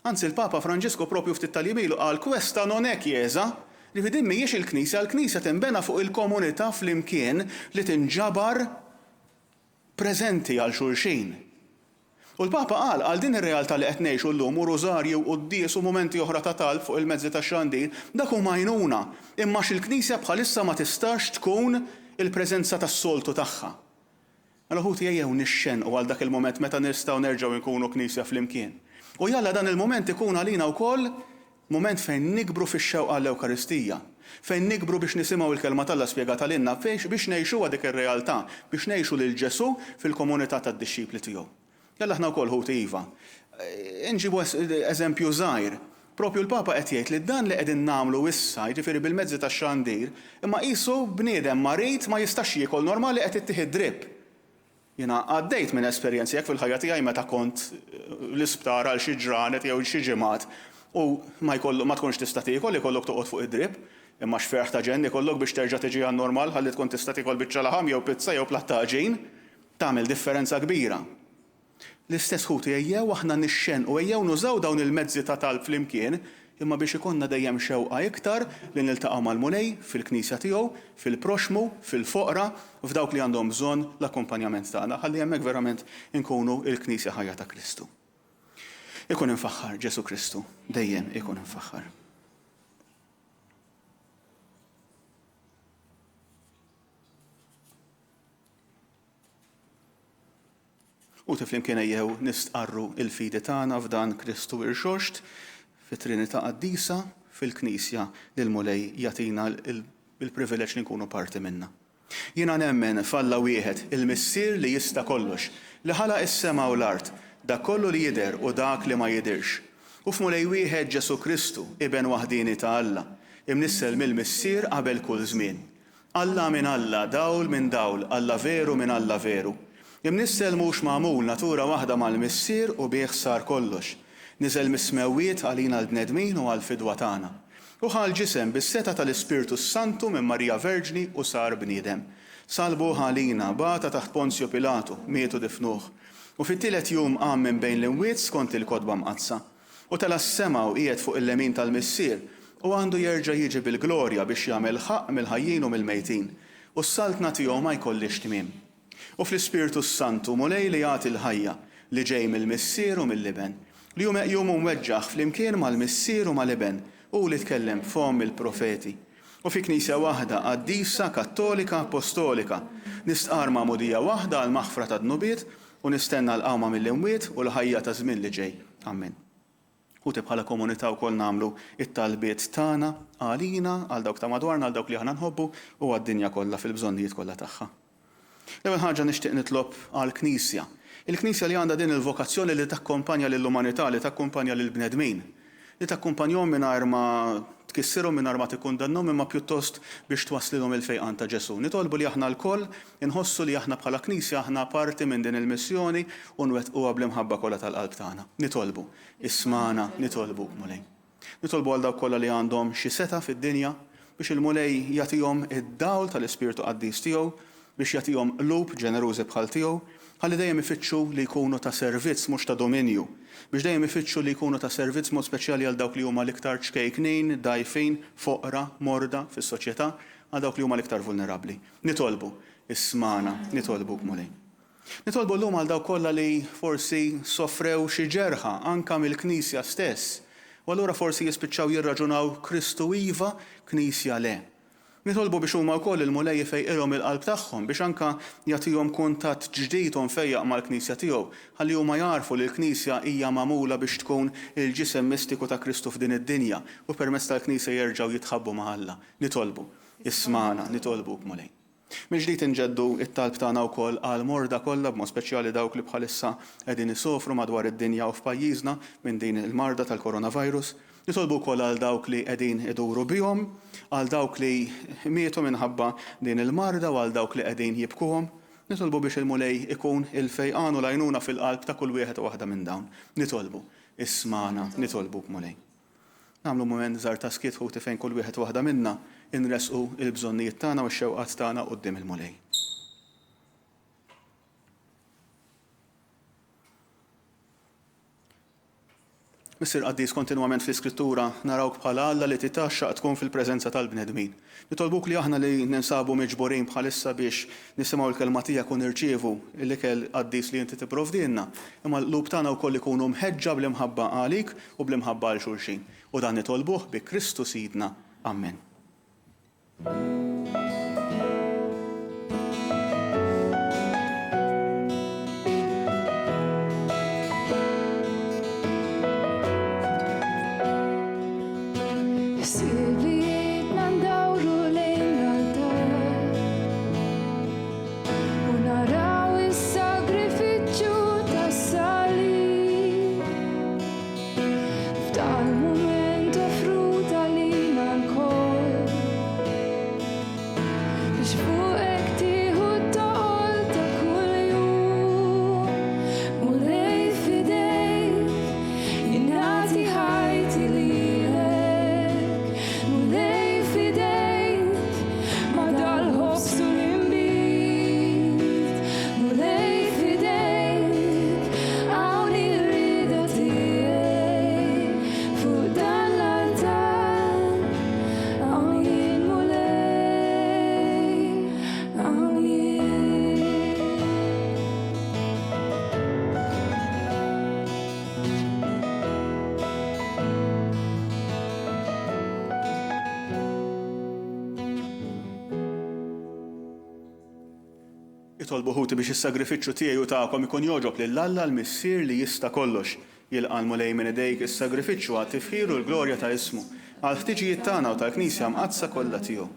Anzi il-Papa Franġisku propju ftit tal-jimilu qal questa non è chiesa, li din mhijiex il-Knisja, l-Knisja tinbena fuq il-komunità flimkien li tinġabar preżenti għal xulxin. U l-Papa qal għal din ir-realtà li qed ngħixu llum u rużarju u quddies u mumenti oħra ta' talb fuq il-mezzi tax-xandir, dak huma għajnuna, imma x'il-Knisja bħalissa ma tistax tkun il-preżenza tas-soltu tagħha. Allura ħuti ejjew nixxenqu għal dak il-mument meta nistgħu nerġgħu nkunu Knisja flimkien. U jalla dan il-mument ikun għalina wkoll mument fejn nikbru fix-xewqa għall-Ewkaristija, fejn nikbru biex nisimgħu il-kelma tal-Alla spjegata lilna biex ngħixuha dik ir-realtà, biex ngħixu lil Ġesu fil-komunità tad-dixxipli tiegħu. Jalla aħna wkoll ħuti iva. Inġibu eżempju żgħir. Propju l-Papa qed jgħid li dan li qegħdin nagħmlu issa, jiġifieri bil-mezzi tax-xandir, imma qisu bniedem marid ma jistax jiekol normali qed ittieħed drib. Jiena għaddejt minn esperjenzi jekk fil-ħajja tiegħi meta kont l-isptar għal xi ġranet jew xi ġimgħat u ma tkunx tista' tiekol ikollok toqgħod fuq id-drib, imma x'ferħ ta' ġenni kollok biex terġa' tiġi għan-normal ħalli tkun tista' tiekol biċċa laħam jew pizza jew platt ta' ġin, tagħmel differenza kbira. L-istess ħuti ejjew aħna nixxenqu ejjew nużaw dawn il-mezzi ta' talb flimkien imma biex ikonna dejjem xewqa iktar li niltaqgħu mal-mulej fil-knisja tiegħu, fil-proxmu, fil-foqra, f'dawk li għandhom bżonn l-akkumpanjament tagħna, ħalli hemmhekk verament inkunu l-Knisja ħajja ta' Kristu. Ikun infaħħar Ġesu Kristu, dejjem ikun infaħħar. U tiflimkien ejjew nistqarru il-fidi tagħna f'dan Kristu irxoxt fit-Trinità Quddiesa fil-Knisja li l-mulej jagħtina il-privileġġ li nkunu parti minnha. Jiena nemmen f'Alla wieħed il-Missier li jista' kollox, li ħalaq is-sema u l-art, dak kollu li jidher u dak li ma jidhirx. U f'mulej wieħed Ġesu Kristu, iben waħdini ta' Alla, imnissel mill-Missier qabel kull żmien. Alla minn Alla, dawl minn dawl, Alla veru minn Alla veru. Imnissel mhux magħmul natura waħda mal-Missier u bih sar kollox. Niżel mis-smewwiet għalina l-bnedmin u għall-fidwa tagħna. U ħal ġisem bis-seta tal-Ispirtu Santu minn Marija Verġni u sar bniedem. Salbu ħalina bata taħt Ponzju Pilatu, mietu difnuh. U fit-tielet jum qam minn bejn l-imwiet skont il-kotba mqazza. U tela s-sema u qiegħed fuq il-lemin tal-Missier u għandu jerġa' jiġi bil-glorja biex jagħmel ħaq mill-ħajjin u mill-mejtin. U s-saltna tiegħu ma jkollix tmiem. U fl-Ispirtu Santu mulej li jagħti l-ħajja li ġej mill-Missier u mill-liben, li jum mweġġaħ flimkien mal-Missier u mal-liben u li tkellem fom il-profeti. U fi Knisja waħda Quddiesa Kattolika Apostolika nistqar ma'mudija waħda għal maħfra ta' dnubiet u nistenna l-qawma mill-imwiet u l-ħajja ta' żmien li ġej. Amen. U bħala komunità wkoll nagħmlu it-talbiet tagħna għalina għal dawk ta' madwarna għal dawk li aħna nħobbu u għad-dinja kollha fil-bżonnijiet kollha tagħha. L-ewwel ħaġa nixtieq nitlob għall-Knisja. Il-Knisja li għandha din il-vokazzjoni li takkumpanja lill-umanità, li takkumpanja lill-bnedmin, li takkumpanjahom mingħajr ma tkissirhom mingħajr ma tikkundannhom imma pjuttost biex twaslilhom il-fejqan ta' Ġesu. Nitolbu li aħna lkoll inħossu li aħna bħala Knisja aħna parti minn din il-missjoni u nwettquha bl-imħabba kollha tal-qalb tagħna. Nitolbu, ismana, nitolbu mulej. Nitolbu għal dawk kollha li għandhom xi seta fid-dinja biex il-mulej jagħtihom id-dawl tal-Ispirtu Quddies tiegħu biex jagħtihom qlub ġenerużi bħal tiegħu, ħalli dejjem ifittxu li jkunu ta' servizz mhux ta' dominju, biex dejjem ifittxu li jkunu ta' servizz mod speċjali għal dawk li huma l-iktar ċkejknin, dgħajfin, foqra, morda fis-soċjetà, għal dawk li huma l-iktar vulnerabbli. Nitolbu, ismana, nitolbu mulej. Nitolbu llum għal dawk kollha li forsi sofrew xi ġerħa anke mill-Knisja stess, u allura forsi jispiċċaw jirraġunaw Kristu iva, Knisja le. Nitolbu biex huma wkoll il-mulej jfejqilhom il-qalb tagħhom biex anke jagħtihom kuntatt ġdid u mfejjaq mal-Knisja tiegħu, ħalli huma jarfu li l-Knisja hija magħmula biex tkun il-ġisem mistiku ta' Kristu f'din id-dinja u permezz tal-Knisja jerġgħu jitħabbu ma' Alla. Nitolbu, ismana, nitolbu mulej. Mill-ġdid inġeddu it-talb tagħna wkoll għal morda kollha b'mod speċjali dawk li bħalissa qegħdin isofru madwar id-dinja u f'pajjiżna minn din il-marda tal-coronavirus. Nitolbu wkoll għal dawk li qegħdin iduru bihom, għal dawk li mietu minħabba din il-marda u għal dawk li qegħdin jibkuhom. Nitolbu biex il-mulej ikun il-fejqan u l-għajnuna fil-qalb ta' kull wieħed u waħda minn dawn. Nitolbu, ismana, nitolbu mulej. Nagħmlu mument żgħar ta' skiet ħuti fejn kull wieħed waħda minna inresqu il-bżonnijiet tagħna u x-xewqat tagħna quddiem il-mulej. Missier Quddies kontinwament fl-Iskrittura narawk bħala Alla li titaxxaq tkun fil-preżenza tal-bnedmin. Nitolbuk li aħna li ninsabu miġburin bħalissa biex nisimgħu l-kelma tiegħek u nirċievu l-ikel Quddies li inti tipprovdilna, imma l-qlub tagħna wkoll ikunu mħeġġa bl-imħabba għalik u bl-imħabba għal xulxin. U dan nitolbuh bi Kristu Sidna. Amen. Itolbu ħuti biex is-sagrifiċċju tiegħi u tagħkom ikun joġob lill-Alla l-Missier li jista' kollox. Jilqal mulej minn idejk is-sagrifiċċju għat tifħiru l-glorja ta' ismu għal ħtiġijiet tagħna u tal-Knisja mqazza kollha tiegħu.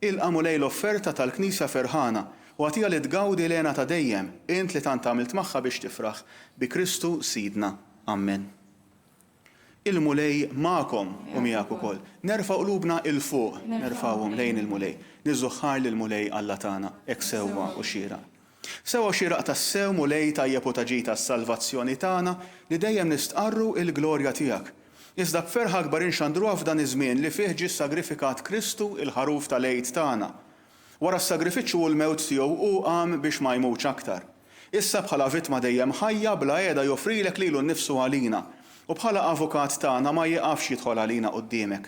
Ilqa' mulej l-offerta tal-Knisja ferħana u għatija li tgawdi lena ta' dejjem int li tant għamilt magħha biex tifraħ bi Kristu Sidna. Amen. Il-mulej magħkom u miegħek ukoll. Nerfa' qlubna il fuq, nerfa'hom lejn il-mulej. Niżuħħar lil mulej Alla tagħna hekk sewwa u xieraq. Sewwa xieraq tas-sew mulej tajjeb u taġi tas-salvazzjoni tagħna li dejjem nistqarru il-glorja tiegħek. Iżda b'ferħa akbar inxandruha f'dan iż-żmien li fih ġie sagrifikat Kristu il-ħaruf tal-għid tagħna. Wara s-sagrifiċċju u l-mewt tiegħu hu qam biex ma jmutx aktar. Issa bħala vittma dejjem ħajja bla qiegħda joffrilek lilu nnifsu għalina u bħala avukat tagħna ma jiqafx jidħol għalina quddiemek.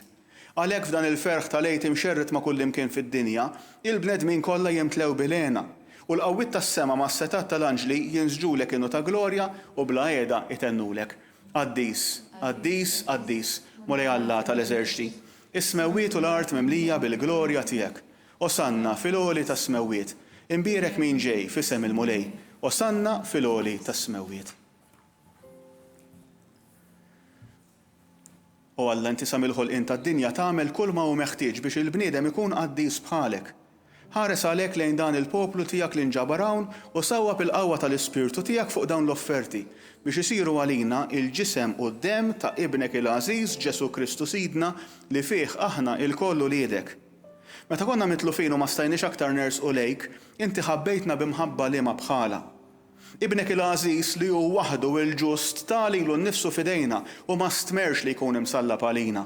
Għalhekk f'dan il-ferħ tal-għid imxerret ma' kull imkien fid-dinja, il-bnedmin kollha jimtlew bilena u l-qawwiet tas-sema mas-setat tal-anġli jinżġulek innu ta' glorja u bla qiegħda itennulek. Qaddis, qaddis, qaddis, mulej Alla tal-eżerċiti, is-smewwiet u l-art mimlija bil-glorja tiegħek. Osanna fil-għoli tas-smewwiet, imbierek min ġej f'isem il-mulej, osanna fil-għoli tas-smewwiet. U Alla inti sa mill-ħolqien tad-dinja tagħmel kull ma hu meħtieġ biex il-bniedem ikun qaddis bħalek. Ħares għalhekk lejn dan il-poplu tiegħek li nġabar hawn u sewwa bil-qawwa tal-Ispirtu tiegħek fuq dawn l-offerti biex isiru għalina il-ġisem u d-demm ta' ibnek il-għażiż Ġesu Kristu Sidna li fih aħna il-kollu liedek. Meta konna mitlufin u ma stajniex aktar nersqu lejk, inti ħabbejtna bimħabba liema bħala. Ibnek il-għażiż li hu waħdu il-ġust talilu nnifsu fidejna u ma stmerx li jkun imsallab għalina.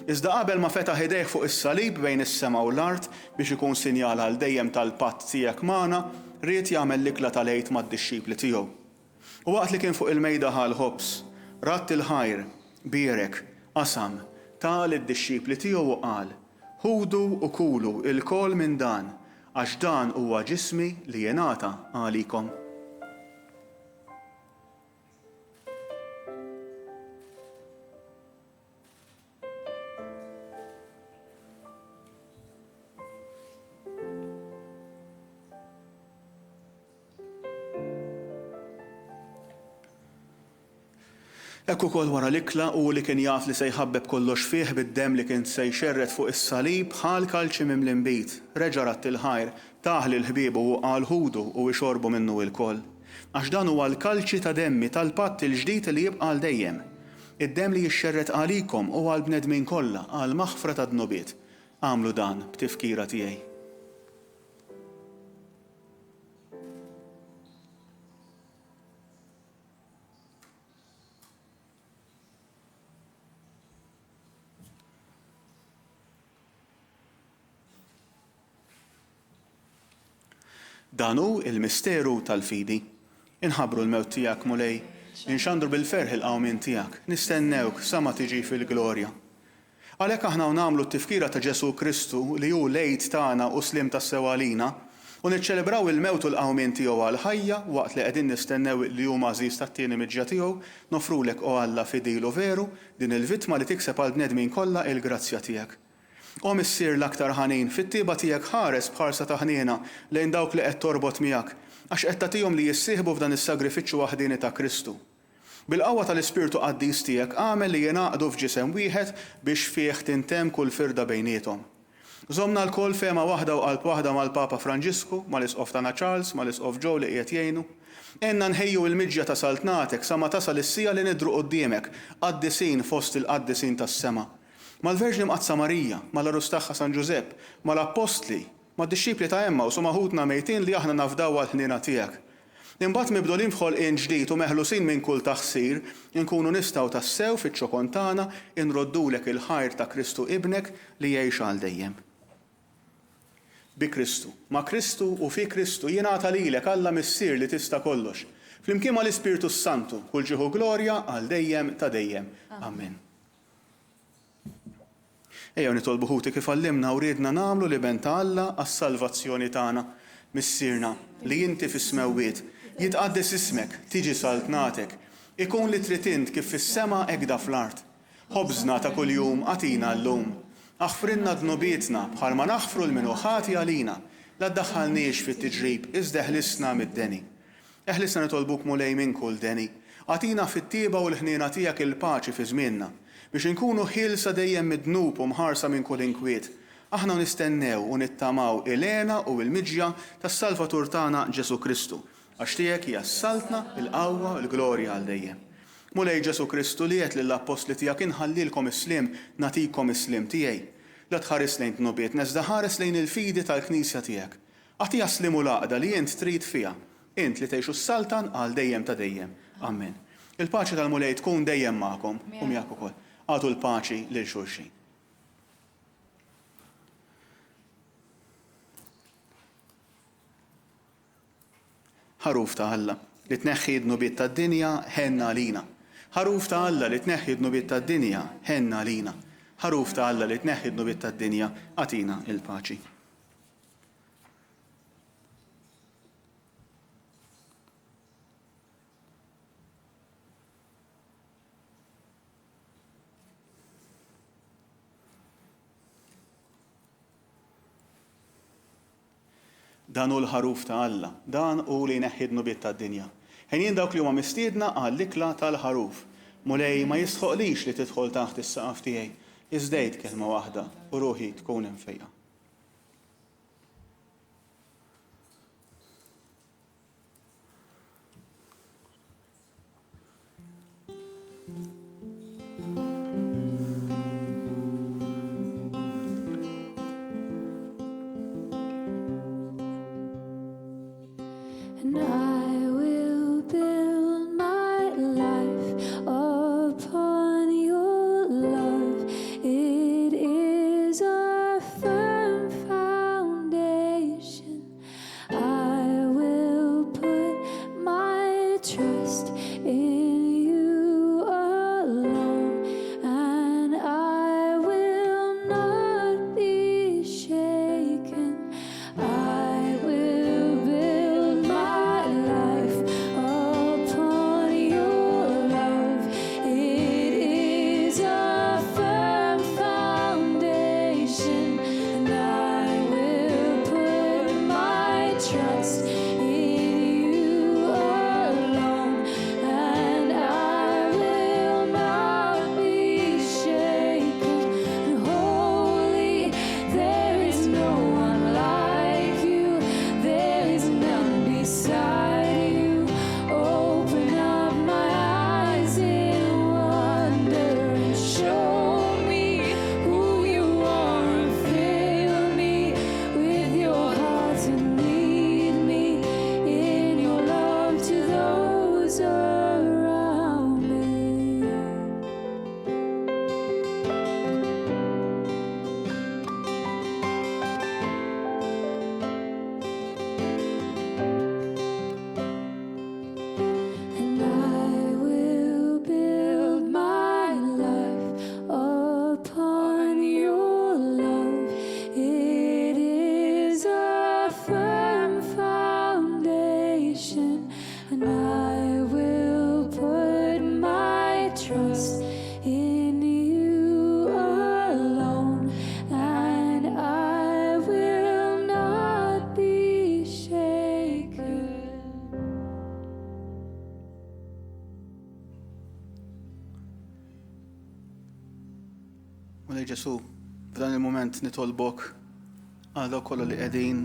Iżda qabel ma fetaħ idejh fuq is-salib bejn is-sema u l-art biex ikun sinjal għal dejjem tal-patt tiegħek magħna, ried jagħmel l-ikla tal-għid mad-dixxipli tiegħu. U waqt li kien fuq il-mejda ħal-ħobs, ratt il-ħajr, bierek, qasam, tal id-dixxipli tiegħu u qal: ħudu u kulu il-kol minn dan, għax dan huwa ġismi li jingħata għalikom. Hekk ukoll wara l-ikla u li kien jaf li se jħabbeb kollox fih bid-demm li kien se jxerret fuq is-salib bħal kalċi mimlin bit, reġa' ratt il-ħajr, taħ lil ħbiebu u qal ħudu u ixorbu minnu l-koll. Għax dan huwa l-kalċi ta' demmi tal-patt il-ġdid li jibqa' għal dejjem. Id-demm li jixxerret għalikom u għal bnedmin kollha għal maħfra ta' dnubiet. Għamlu dan b'tifkira tiegħi. Dan hu il-misteru tal-fidi. Inħabbru l-mewt tiegħek mulej, inxandru bil-ferħ il-qawmien tiegħek, nistennewk sa ma tiġi fil-glorja. Għalhekk aħna nagħmlu t-tifkira ta' Ġesu Kristu li hu l-għid tagħna u slim tas-sewalina u niċċelebraw il-mewt u l-qawmien tiegħu għal ħajja waqt li qegħdin nistennew li huma għażiż tat-tieni miġġa tiegħu, nofrulek o Alla fidilu veru din il-vittma li tikseb għal bnedmin kollha il-grazzja tiegħek. Qom issir l-aktar ħanin fit-tieba tiegħek ħares bħarsa ta' ħniena lejn dawk li qed torbot miegħek għax qed tagħtihom li jissieħbu f'dan is-sagrifiċċju waħdini ta' Kristu. Bil-qawwa tal-Ispirtu Qaddis tiegħek għamel li jingħaqdu f'ġisem wieħed biex fih tintemm kull firda bejniethom. Żommna l-koll fehma waħda u qalb waħda mal-Papa Franġisku, mal-Isqof tagħna Charles, mal-Isqof Joe li qiegħed jgħinu. Enna nħejju l-miġġa ta' saltnatek sa ma tasal is-sija li nidru quddiemek qaddisin fost il-qaddisin tas-sema. Mal-Verġni Mqazza Marija, mal-Arus tagħha San Ġusepp, mal-Apostli, mad-dixxipli ta' Emma u maħutna mejtin li aħna nafdaw għall-ħniena tiegħek. Imbagħad mibdolin f'ħolqien ġdid u meħlusin minn kull taħsir, inkunu nistgħu tassew fiċ-ċokon tagħna inroddulek il-ħajr ta' Kristu ibnek li jgħix għal dejjem. Bi Kristu, ma' Kristu u fi Kristu jingħata lilek Alla missier li tista' kollox. Flimkien mal-Ispirtu Santu, kull ġieħu glorja għal dejjem ta' dejjem. Amen. Ejjew nitolbu ħuti kif għallimna u riedna nagħmlu li ben ta' Alla għas-salvazzjoni tagħna. Missierna li inti fis-smewwiet, jitqaddes ismek, tiġi saltnatek, ikun li trid int kif fis-sema hekk da fl-art. Ħobżna ta' kuljum għatina llum. Aħfrinna dnubietna bħalma naħfru l-minu ħati għalina. La ddaħħalniex fit-tiġrib, iżda eħlisna mid-deni. Eħlisna nitolbuk mulej minn kull deni. Għatina fit-tieba u l-ħniena tiegħek il-paċi fi żmienna biex inkunu ħilsa dejjem mid-dnub u mħarsa minn kull inkwiet. Aħna nistennew u nittamaw il-għena u l-miġja tas-Salvatur tagħna Ġesu Kristu, għax tiegħek hija s-saltna, il-qawwa, il-glorja għal dejjem. Mulej Ġesu Kristu li qed lill-apostli tiegħek inħallilkom is-slim, nagħtikom is-slim tiegħi. La tħares lejn tnubiet, iżda ħares lejn il-fidi tal-Knisja tiegħek. Għatija slim u laqda li int trid fiha, int li tgħixu s-saltan għal dejjem ta' dejjem. Amen. Il-paċi tal-mulej tkun dejjem magħkom u miegħek ukoll. Għatu l-paċi lil xulxin. Ħaruf ta' Alla li tneħħi d-nubiet tad-dinja ħenna lina. Ħaruf ta' Alla li tneħħi d-nubiet tad-dinja ħenna lina. Ħaruf ta' Alla li tneħħi d-nubiet tad-dinja għatina il-paċi. Dan hu l-ħaruf ta' Alla, dan hu li jneħħi d-nubiet tad-dinja. Ħejjin dawk li huma mistiedna għall-ikla tal-ħaruf. Mulej ma jisħoqlix li tidħol taħt is-saqaf tiegħi, iżdejt kelma waħda u ruħi tkun infejqa. And I will build my life upon your love. It is a firm foundation. I will put my trust in you alone, and I will not be shaken. I will build my life upon your love. It is a firm foundation, and I will put my trust in you alone, and I will not be shaken. Holy, there is no one like you, there is none beside you. Open up my eyes in wonder and show me who you are, and fill me with your heart and lead me in your love to those around me. And I will build my life upon your love. It is a firm foundation, and I will put my trust in you alone, and I will not be shaken. Mulej Ġesu, f'dan il-moment nitolbok għal dawk kollha li qegħdin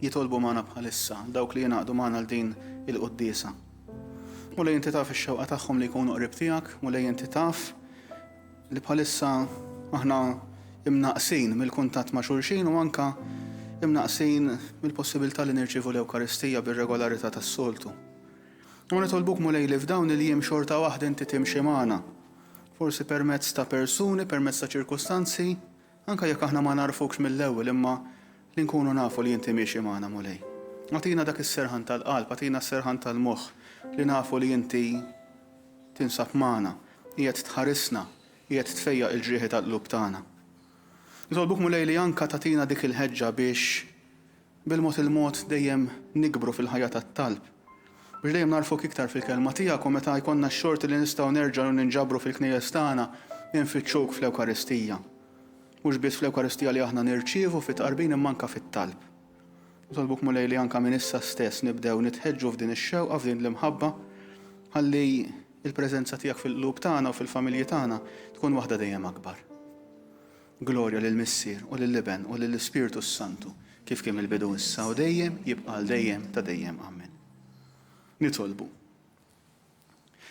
jitolbu magħna bħalissa, dawk li jingħaqdu magħna l din il-Quddiesa. Mulej inti taf ix-xewqa tagħhom li jkunu qrib tiegħek, mulej inti taf li bħalissa aħna imnaqsin mill-kuntatt ma' xulxin u anke imnaqsin mill-possibilità li nirċievu l-Ewkaristija bir-regolarità tas-soltu. U nitolbuk mulej li f'dawn il-jiem xorta waħda inti timxi magħna. Forsi permezz ta' persuni, permezz ta' ċirkustanzi, anke jekk aħna ma narfukx mill-ewwel imma li nkunu nafu li inti miexi magħna mulej. Għatina dak is-serħan tal-qalb, għatina s-serħan tal-moħħ li nafu li inti tinsab magħna, qiegħed tħarisna, qiegħed tfejjaq il-ġrieħi tal-qlub tagħna. Nitolbuk mulej li anke tagħtina dik il-ħeġġa biex bil-mod il-mod dejjem nikbru fil-ħajja tat-talb. Biex dejjem narfuk iktar fil-kelma tiegħek u meta jkollna x-xorti li nistgħu nerġgħu ninġabru fil-knejjes tagħna infittxuk fl-Ewkaristija. Mhux biss fl-Ewkaristija li aħna nirċievu fit-qarbin imma anke fit-talb. Nitolbuk mulej li anka minn issa stess nibdew nitħeġġu f'din ix-xewqa f'din l-imħabba ħalli il-preżenza tiegħek fil-qlub tagħna u fil-familji tagħna tkun waħda dejjem akbar. Glorja lil Missier u lill-Liben u lill-Ispiritu Santu kif kien il-bidu issa u dejjem jibqa' dejjem ta' dejjem. Amen. Nitolbu.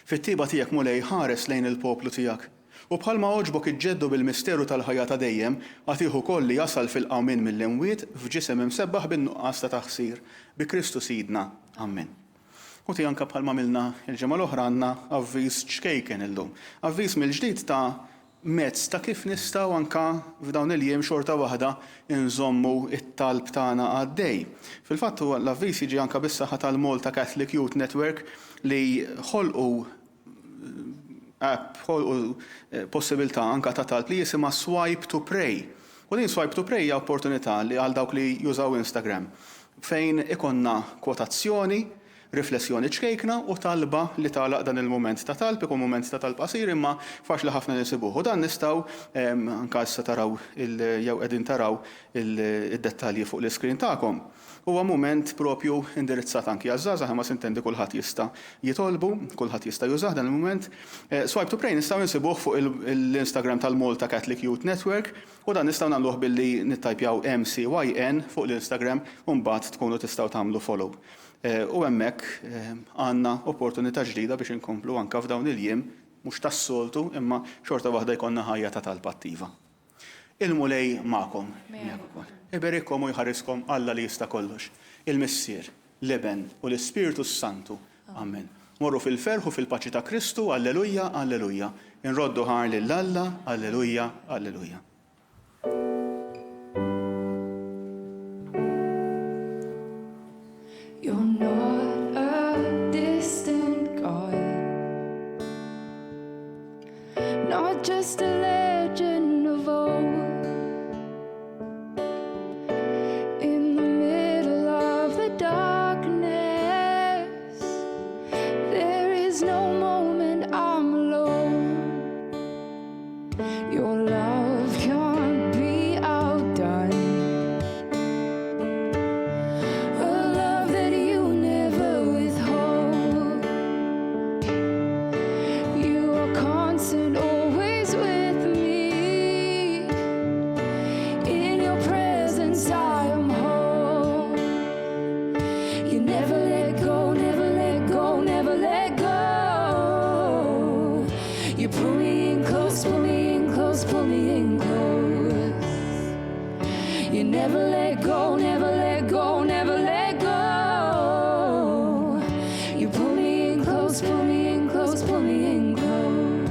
Fit-tiba tiegħek mulej ħares lejn il-poplu tiegħek u bħalma oġbok iġġeddu bil-misteru tal-ħajja ta' dejjem għatiħu kolli jasal fil-qawmin mill-imwiet f'ġisem imsebbaħ bin-nuqqas ta' taħsir bi Kristu Sidna. Amen. U ti anka bħalma milna il-ġimgħa l-oħra għandna avviż ċkejken illum. Avviż mill-ġdid ta' mezz ta' kif nistgħu anka f'dawn il-jiem xorta waħda inżommu it-talb tagħna għaddej. Fil-fatt huwa l-avviż jiġi anka bis-saħħa tal-Malta Catholic Youth Network li ħolqu possibilità anka ta' talb li jisimha Swipe to Pray. U din Swipe to Pray hija opportunità li għal dawk li jużaw Instagram fejn ikonna kwotazzjoni, riflessjoni ċkejkna u talba li tagħlaq dan il-moment ta' talb, ikun moment ta' talb qasir imma faċli ħafna nisibuh. U dan nistgħu anke issa taraw jew qegħdin taraw id-dettalji fuq l-iskrin tagħkom. Huwa mument propju indirizzat anki għaż-żgħażagħ imma sintendi kulħadd jista' jitolbu, kulħadd jista' jużah dan il-mument. Swipe to Pray nistgħu nsibuh fuq l-Instagram tal-Malta Catholic Youth Network u dan nistgħu nagħmluh billi nittajpjaw MCYN fuq l-Instagram u mbagħad tkunu tistgħu tagħmlu follow. U hemmhekk għandna opportunità ġdida biex inkomplu anke f'dawn il-jiem mhux tas-soltu imma xorta waħda jkollna ħajja ta' talb attiva. Il-mulej magħkom. Iberikom u jħariskom Alla li jista' kollox. Il-Missier, Liben u l-Ispiritu Santu. Amen. Morru fil-ferħu fil-paċi ta' Kristu, alleluja, alleluja. Inroddu ħar lill-Alla, alleluja, alleluja. You're not a distant God, not just a legend of old. In the middle of the darkness, there is no moment I'm alone. Your love can't be outdone. Never let go, never let go, never let go. You pull me in close, pull me in close, pull me in close.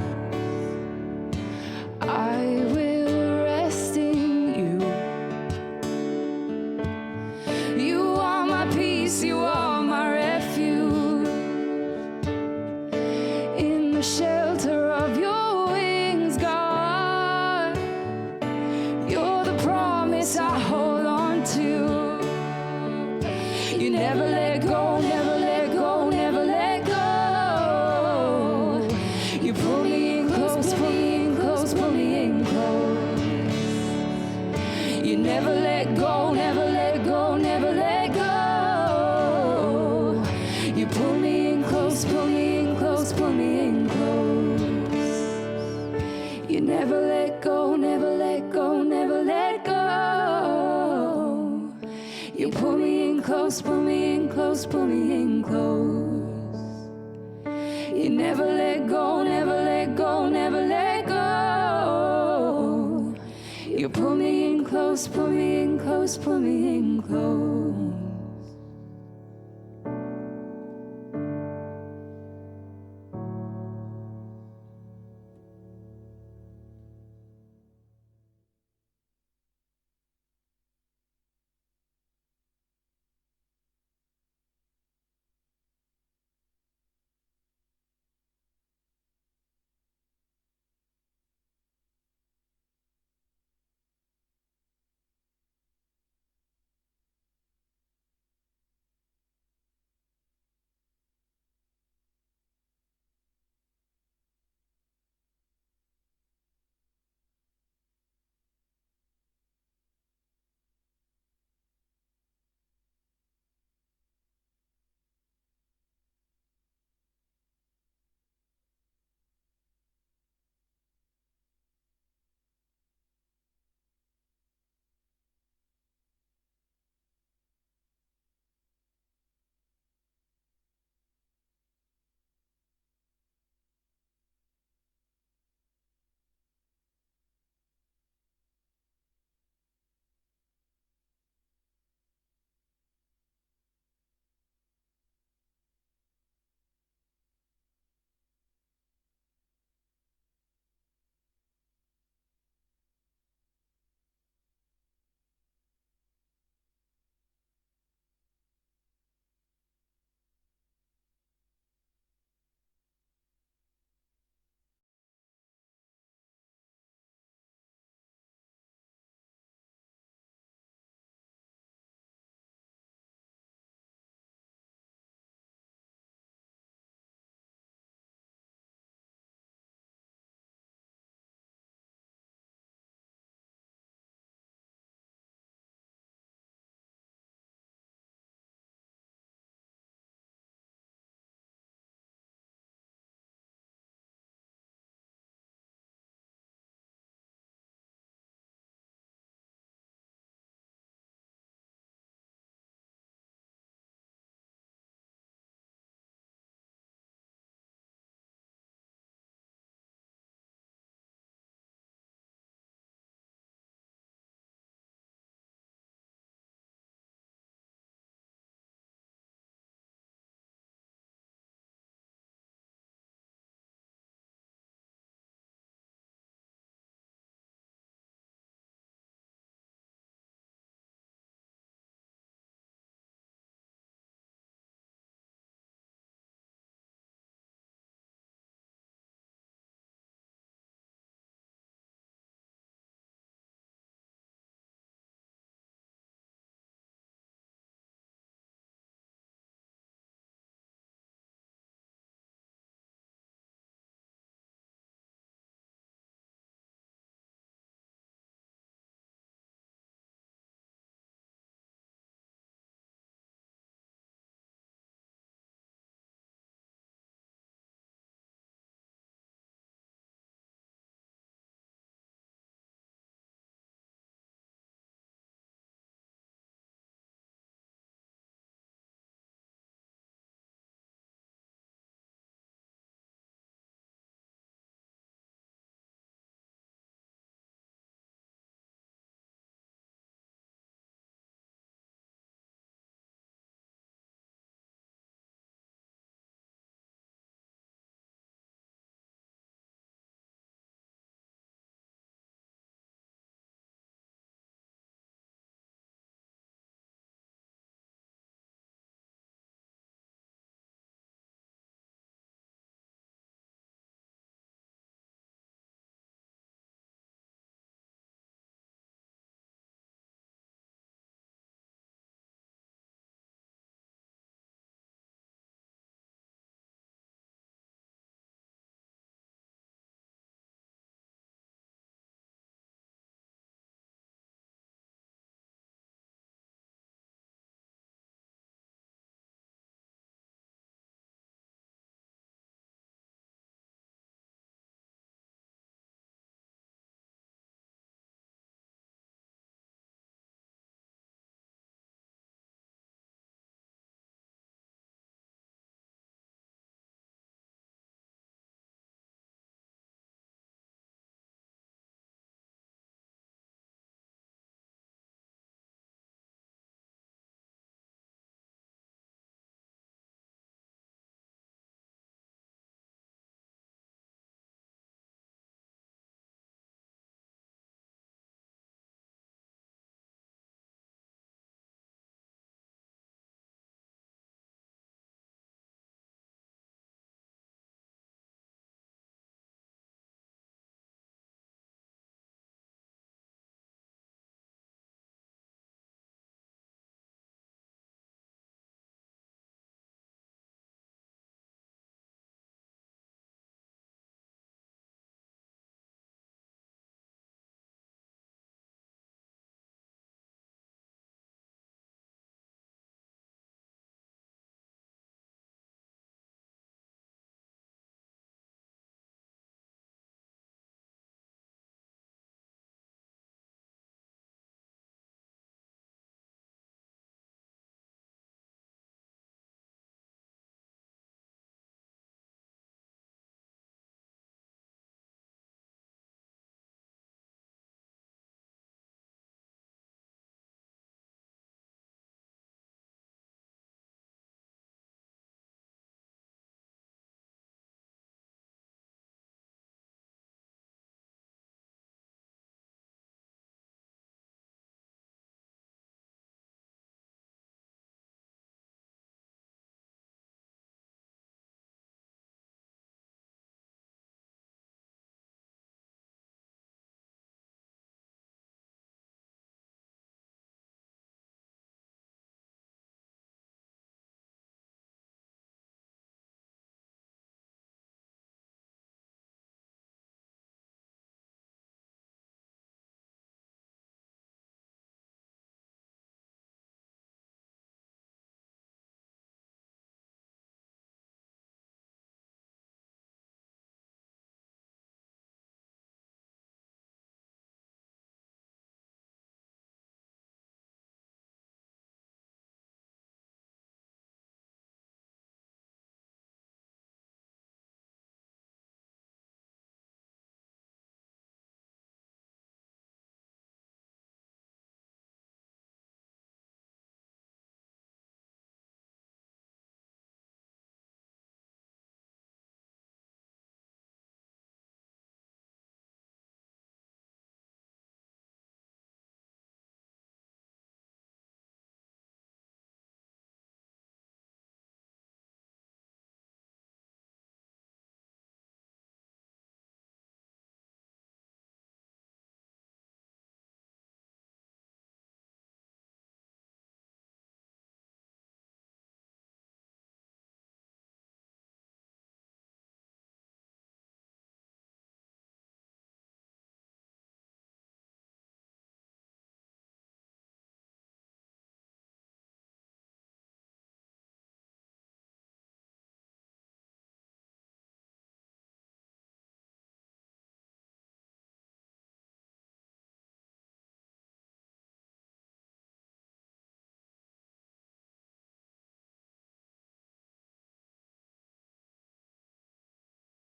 I will rest in you. You are my peace, you are my refuge. In the shelter of your wings, God, you're the promise I hold on to. You never let go, never let go, never let go. You pull me in close, pull me in close, pull me in close. You never let go, never let go, never let go. You pull me in close, pull me in close, pull me in close. You never let go, never let go, never let go. You pull me in close, pull me in close, pull me in close. You never let go, never let go, never let go. You pull me in close, pull me in close, pull me in close.